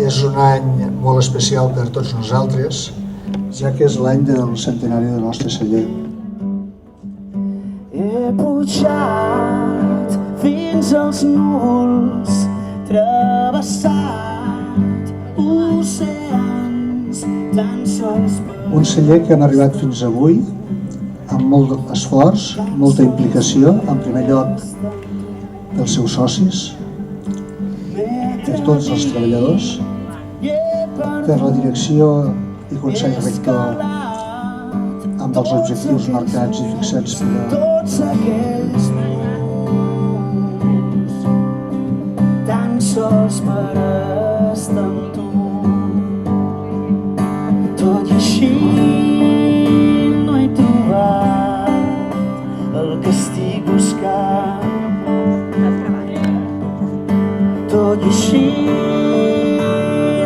És un any molt especial per tots nosaltres, ja que és l'any del centenari del nostre celler. He pujat fins als núvols, travessat oceans tan sols per... Un celler que hem arribat fins avui amb molt esforç, molta implicació, en primer lloc dels seus socis, per tots els treballadors, per la direcció i consell rector amb els objectius marcats i fixats per tots aquells moments tan sols per estar amb tu. Tot i així no he trobat el que estic buscant. Tot i així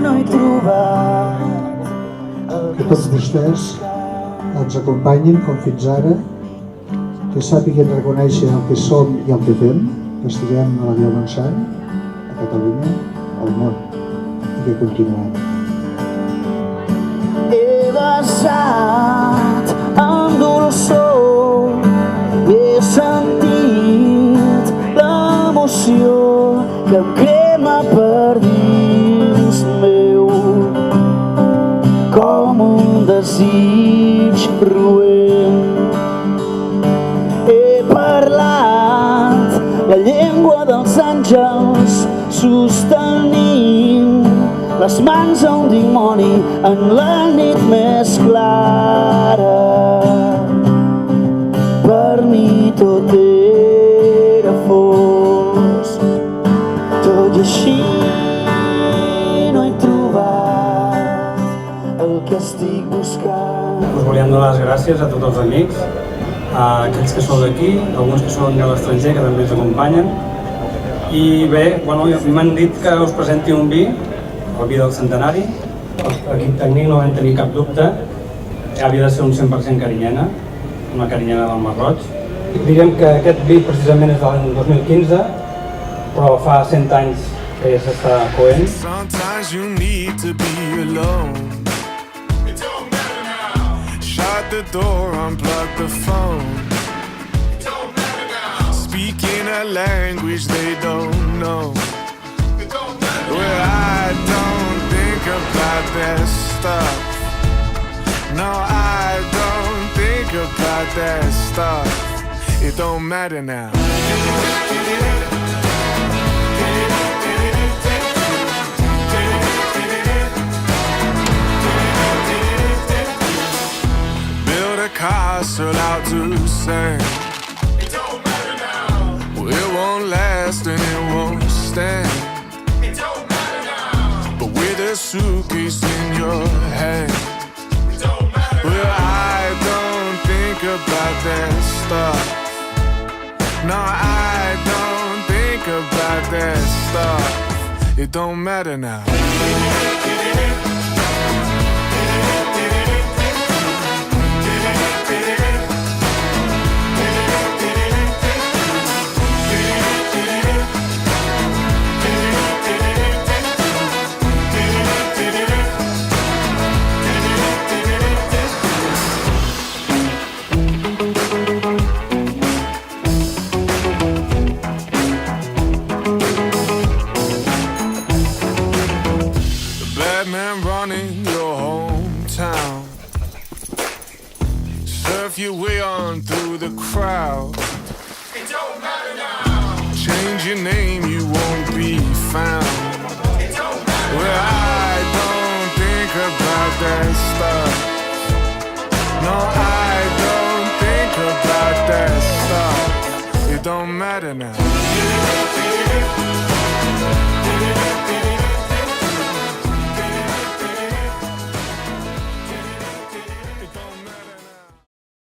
no he trobat el que tots vostès ens acompanyin com fins ara, que sàpiguen reconèixer el que som i el que fem, que estiguem a la via avançant, a Catalunya, al món, i que continuem. He besat amb dolçor, he sentit l'emoció que em crema per dins meu, com un desig roent. He parlat la llengua dels àngels, sostenint les mans a un dimoni en la nit més clara. Per mi tot era fosc, tot i així no he trobat el que estic buscant. Us volíem donar les gràcies a tots els amics, a aquells que sou d'aquí, alguns que són de l'estranger que també ens acompanyen. I bé, m'han dit que us presenti un vi, el vi del centenari. L'equip tècnic no vam tenir cap dubte, havia de ser un 100% carinyena, una carinyena del Marroig. Direm que aquest vi precisament és de l'any 2015, però fa 100 anys que ja s'està coent. Sometimes you need to be alone. It don't matter now. Shut the door, unplug the phone. It don't matter now. Speaking a language they don't know. It don't matter now. Well, I don't think about that stuff. No, I don't think about that stuff. It don't matter now. Build a castle out to sand. It don't matter now. Well, it won't last and it won't stand. It don't matter now. But with a suitcase in your hand. It don't matter. Well, I don't think about that stuff. No, I don't think about that stuff. It don't matter now. Man running your hometown, surf your way on through the crowd. It don't matter now. Change your name, you won't be found. It don't matter. Well, I don't think about that stuff. No, I don't think about that stuff. It don't matter now.